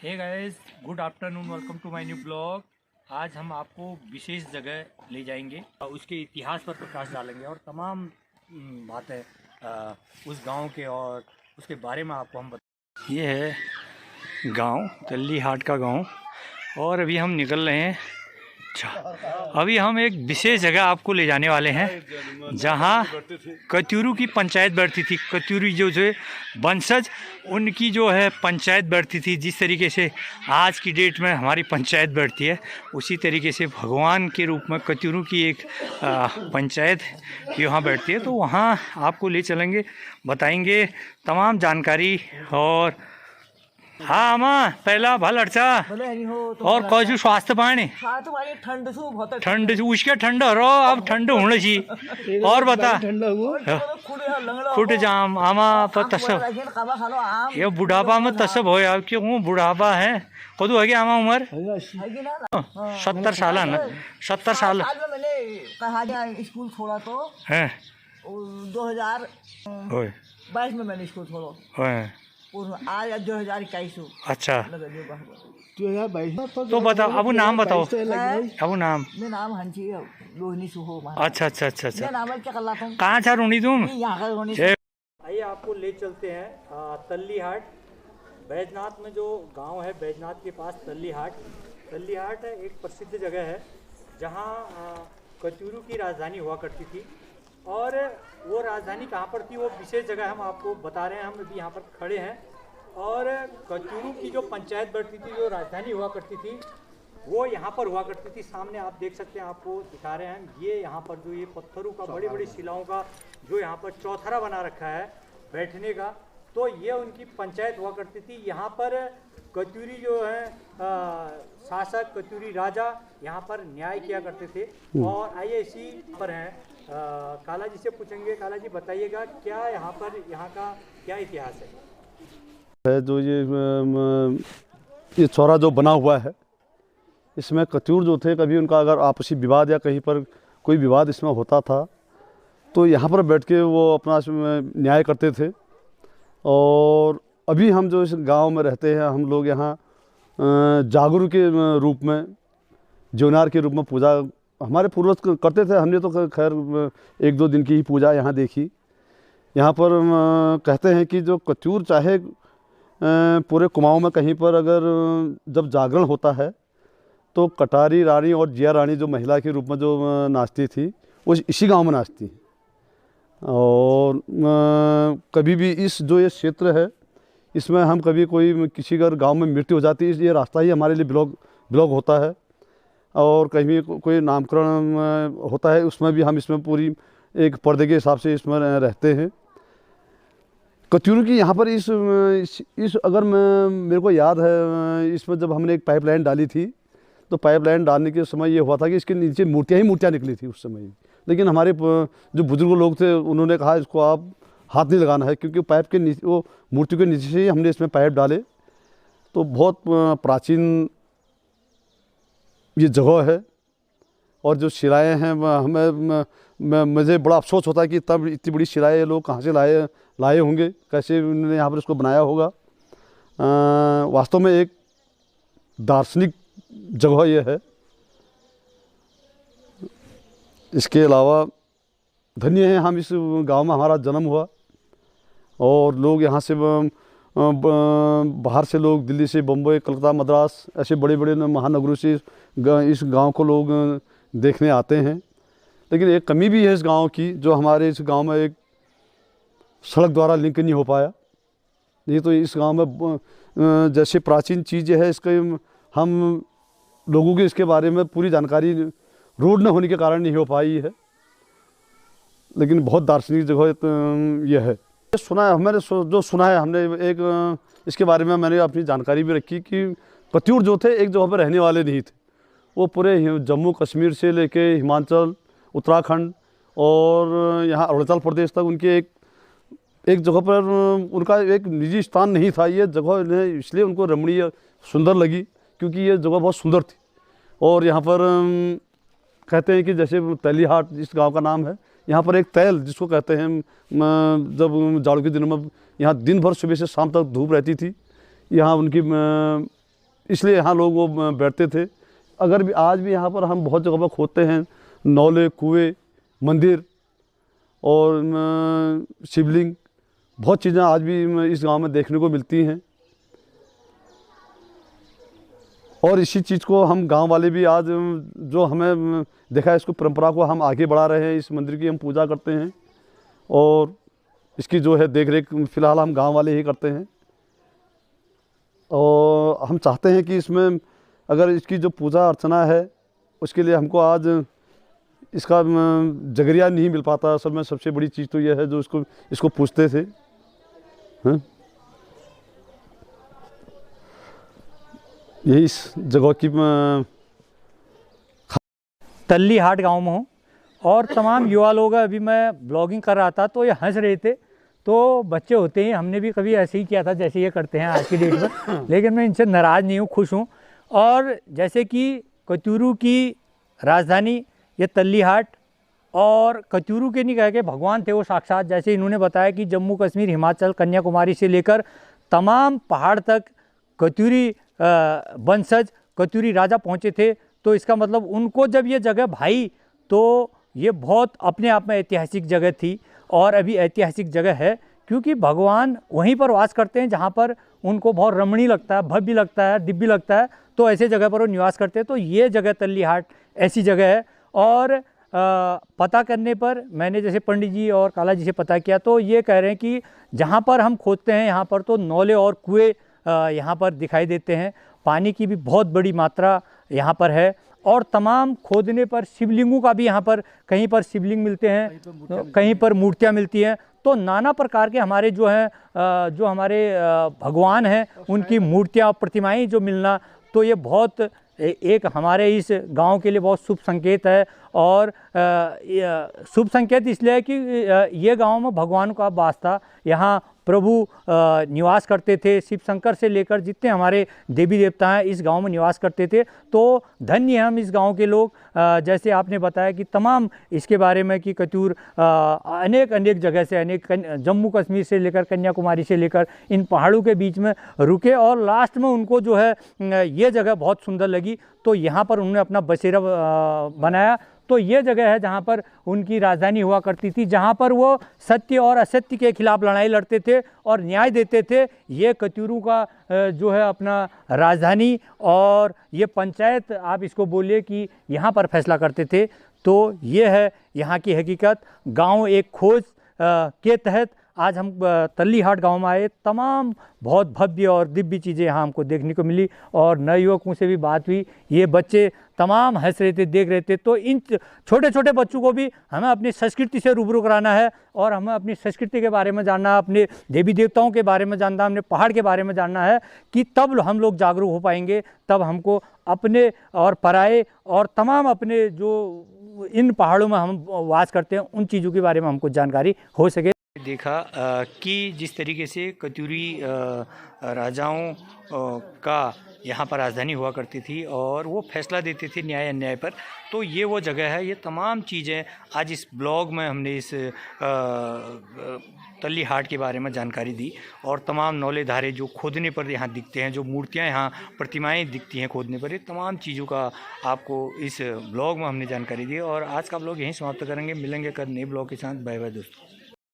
Hey guys, good afternoon, welcome to my new blog. आज हम आपको विशेष जगह ले जाएंगे और उसके इतिहास पर प्रकाश डालेंगे और तमाम बातें उस गांव के और उसके बारे में आपको हम बता। ये है गांव, तल्ली हाट का गांव, और अभी हम निकल रहे हैं। अभी हम एक विशेष जगह आपको ले जाने वाले हैं जहां कत्यूरू की पंचायत बैठती थी। कत्यूरी जो वंशज, उनकी जो है पंचायत बैठती थी। जिस तरीके से आज की डेट में हमारी पंचायत बैठती है, उसी तरीके से भगवान के रूप में कत्यूरू की एक पंचायत यहाँ बैठती है। तो वहाँ आपको ले चलेंगे, बताएंगे तमाम जानकारी। और हाँ अम्मा, पहला भल अर्चा और कौशु स्वास्थ्य पानी ठंड उसके ठंड रो, अब ठंड होने ची और बता खुट जाम आमा पर तसब ये बुढ़ापा में तसब हो यार, क्यों बुढ़ापा है। कदू है आमा उम्र 70 साल है ना, 70 साल स्कूल छोड़ा तो है 2022 में मैंने स्कूल छोड़ा, आज 2021। अच्छा 2022 तो बताओ, अब नाम बताओ, अब नाम मेरा नाम हंसी रोहिणी सुहो। अच्छा अच्छा अच्छा अच्छा, नाम क्या कर रहा हूँ, कहाँ था रोनी तुम? यहाँ का रोहिणी। आइए आपको ले चलते हैं तल्ली हाट। बैजनाथ में जो गांव है, बैजनाथ के पास तल्ली हाट। तल्ली हाट एक प्रसिद्ध जगह है जहां कत्यूरू की राजधानी हुआ करती थी। और वो राजधानी कहाँ पर थी, वो विशेष जगह हम आपको बता रहे हैं। हम अभी यहाँ पर खड़े हैं और कत्यूरू की जो पंचायत बैठती थी, जो राजधानी हुआ करती थी, वो यहाँ पर हुआ करती थी। सामने आप देख सकते हैं, आपको दिखा रहे हैं। ये यहाँ पर जो ये पत्थरों का, बड़ी बड़ी शिलाओं का जो यहाँ पर चौथरा बना रखा है बैठने का, तो ये उनकी पंचायत हुआ करती थी। यहाँ पर कत्यूरी जो है शासक, कत्यूरी राजा यहाँ पर न्याय किया करते थे। और आइए इसी पर हैं, काला जी से पूछेंगे। काला जी बताइएगा, क्या यहाँ पर, यहाँ का क्या इतिहास है? जो ये चौरा जो बना हुआ है, इसमें कत्यूर जो थे, कभी उनका अगर आपसी विवाद या कहीं पर कोई विवाद इसमें होता था तो यहाँ पर बैठ के वो अपना न्याय करते थे। और अभी हम जो इस गांव में रहते हैं, हम लोग यहाँ जागरू के रूप में, ज्योनार के रूप में पूजा हमारे पूर्वज करते थे। हमने तो खैर 1-2 दिन की ही पूजा यहाँ देखी। यहाँ पर कहते हैं कि जो कत्यूर चाहे पूरे कुमाऊं में कहीं पर अगर जब जागरण होता है तो कटारी रानी और जिया रानी जो महिला के रूप में जो नाचती थी, वो इसी गांव में नाचती। और कभी भी इस जो ये क्षेत्र है, इसमें हम कभी कोई किसी अगर गांव में मृत्यु हो जाती है, ये रास्ता ही हमारे लिए ब्लॉक होता है। और कहीं भी कोई नामकरण होता है, उसमें भी हम इसमें पूरी एक पर्दे के हिसाब से इसमें रहते हैं। कत्यूरू की यहाँ पर इस अगर मेरे को याद है, इसमें जब हमने एक पाइपलाइन डाली थी, तो पाइपलाइन डालने के समय ये हुआ था कि इसके नीचे मूर्तियाँ निकली थी उस समय। लेकिन हमारे जो बुजुर्ग लोग थे, उन्होंने कहा इसको आप हाथ नहीं लगाना है, क्योंकि पाइप के नीचे, वो मूर्ति के नीचे से ही हमने इसमें पाइप डाले। तो बहुत प्राचीन ये जगह है। और जो शिलाएँ हैं, मुझे बड़ा अफसोस होता है कि तब इतनी बड़ी शिलाएँ लोग कहाँ से लाए होंगे, कैसे उन्होंने यहाँ पर इसको बनाया होगा। वास्तव में एक दार्शनिक जगह ये है। इसके अलावा धन्य है हम इस गांव में हमारा जन्म हुआ। और लोग यहाँ से बाहर से लोग, दिल्ली से, बम्बई, कलकत्ता, मद्रास, ऐसे बड़े बड़े महानगरों से इस गांव को लोग देखने आते हैं। लेकिन एक कमी भी है इस गांव की, जो हमारे इस गांव में एक सड़क द्वारा लिंक नहीं हो पाया। नहीं तो इस गांव में जैसे प्राचीन चीज़ है, इसके हम लोगों के इसके बारे में पूरी जानकारी रोड न होने के कारण नहीं हो पाई है। लेकिन बहुत दार्शनिक जगह यह है। सुना है, मैंने जो सुना है, हमने एक इसके बारे में मैंने अपनी जानकारी भी रखी कि कत्यूर जो थे एक जगह पर रहने वाले नहीं थे। वो पूरे जम्मू कश्मीर से लेके हिमाचल, उत्तराखंड और यहाँ अरुणाचल प्रदेश तक उनके एक जगह पर उनका एक निजी स्थान नहीं था। ये जगह इसलिए उनको रमणीय, सुंदर लगी, क्योंकि ये जगह बहुत सुंदर थी। और यहाँ पर कहते हैं कि जैसे तल्ली हाट जिस गांव का नाम है, यहाँ पर एक तैल जिसको कहते हैं, जब जाड़ों के दिनों में यहाँ दिन भर सुबह से शाम तक धूप रहती थी। यहाँ उनकी इसलिए यहाँ लोग वो बैठते थे। अगर भी आज भी यहाँ पर हम बहुत जगह पर खोदते हैं, नौले, कुएँ, मंदिर और शिवलिंग, बहुत चीज़ें आज भी इस गांव में देखने को मिलती हैं। और इसी चीज़ को हम गांव वाले भी आज जो हमें देखा है, इसको परंपरा को हम आगे बढ़ा रहे हैं। इस मंदिर की हम पूजा करते हैं और इसकी जो है देख रेख फ़िलहाल हम गांव वाले ही करते हैं। और हम चाहते हैं कि इसमें अगर इसकी जो पूजा अर्चना है उसके लिए हमको आज इसका जगरिया नहीं मिल पाता। असल में सबसे बड़ी चीज़ तो यह है जो इसको पूछते थे। हाँ, यही इस जगह की तल्ली हाट गांव में हूँ और तमाम युवा लोग, अभी मैं ब्लॉगिंग कर रहा था तो ये हंस रहे थे। तो बच्चे होते हैं, हमने भी कभी ऐसे ही किया था जैसे ये करते हैं आज की डेट में, लेकिन मैं इनसे नाराज़ नहीं हूँ, खुश हूँ। और जैसे कि कचूरू की राजधानी ये तल्ली हाट, और कचूरू के नहीं कह के भगवान थे वो साक्षात। जैसे इन्होंने बताया कि जम्मू कश्मीर, हिमाचल, कन्याकुमारी से लेकर तमाम पहाड़ तक कचूरी वंशज, कचूरी राजा पहुँचे थे। तो इसका मतलब उनको जब ये जगह भाई तो ये बहुत अपने आप में ऐतिहासिक जगह थी और अभी ऐतिहासिक जगह है, क्योंकि भगवान वहीं पर वास करते हैं जहाँ पर उनको बहुत रमणीय लगता है, भव्य लगता है, दिव्य लगता है। तो ऐसे जगह पर वो निवास करते हैं। तो ये जगह तल्ली हाट ऐसी जगह है। और पता करने पर मैंने जैसे पंडित जी और काला जी से पता किया तो ये कह रहे हैं कि जहाँ पर हम खोदते हैं यहाँ पर तो नौले और कुएँ यहाँ पर दिखाई देते हैं। पानी की भी बहुत बड़ी मात्रा यहाँ पर है और तमाम खोदने पर शिवलिंगों का भी यहाँ पर कहीं पर शिवलिंग मिलते हैं, कहीं पर मूर्तियाँ मिलती हैं। तो नाना प्रकार के हमारे जो हैं जो हमारे भगवान हैं उनकी मूर्तियाँ, प्रतिमाएं जो मिलना, तो ये बहुत एक हमारे इस गांव के लिए बहुत शुभ संकेत है। और शुभ संकेत इसलिए है कि ये गांव में भगवान का वास था। यहाँ प्रभु निवास करते थे। शिव शंकर से लेकर जितने हमारे देवी देवता हैं इस गांव में निवास करते थे। तो धन्य हैं हम इस गांव के लोग। जैसे आपने बताया कि तमाम इसके बारे में कि कचूर अनेक जगह से, अनेक जम्मू कश्मीर से लेकर कन्याकुमारी से लेकर इन पहाड़ों के बीच में रुके और लास्ट में उनको जो है ये जगह बहुत सुंदर लगी। तो यहाँ पर उन्होंने अपना बसेरा बनाया। तो ये जगह है जहाँ पर उनकी राजधानी हुआ करती थी, जहाँ पर वो सत्य और असत्य के खिलाफ लड़ाई लड़ते थे और न्याय देते थे। ये कचूरू का जो है अपना राजधानी और ये पंचायत आप इसको बोलिए कि यहाँ पर फैसला करते थे। तो ये है यहाँ की हकीकत। गांव एक खोज के तहत आज हम तल्ली हाट गाँव में आए। तमाम बहुत भव्य और दिव्य चीज़ें यहाँ हमको देखने को मिली और नए युवकों से भी बात हुई। ये बच्चे तमाम हंस रहे थे, देख रहे थे। तो इन छोटे छोटे बच्चों को भी हमें अपनी संस्कृति से रूबरू कराना है और हमें अपनी संस्कृति के बारे में जानना, अपने देवी देवताओं के बारे में जानना, अपने पहाड़ के बारे में जानना है कि तब हम लोग जागरूक हो पाएंगे। तब हमको अपने और पराये और तमाम अपने जो इन पहाड़ों में हम वास करते हैं उन चीज़ों के बारे में हमको जानकारी हो सके। देखा कि जिस तरीके से कचूरी राजाओं का यहाँ पर राजधानी हुआ करती थी और वो फैसला देते थे न्याय अन्याय पर। तो ये वो जगह है। ये तमाम चीज़ें आज इस ब्लॉग में हमने इस तल्ली हाट के बारे में जानकारी दी और तमाम नौले धारे जो खोदने पर यहाँ दिखते हैं, जो मूर्तियाँ यहाँ प्रतिमाएं दिखती हैं खोदने पर, ये तमाम चीज़ों का आपको इस ब्लॉग में हमने जानकारी दी। और आज का ब्लॉग यहीं समाप्त करेंगे। मिलेंगे कल नए ब्लॉग के साथ। बाय बाय दोस्तों।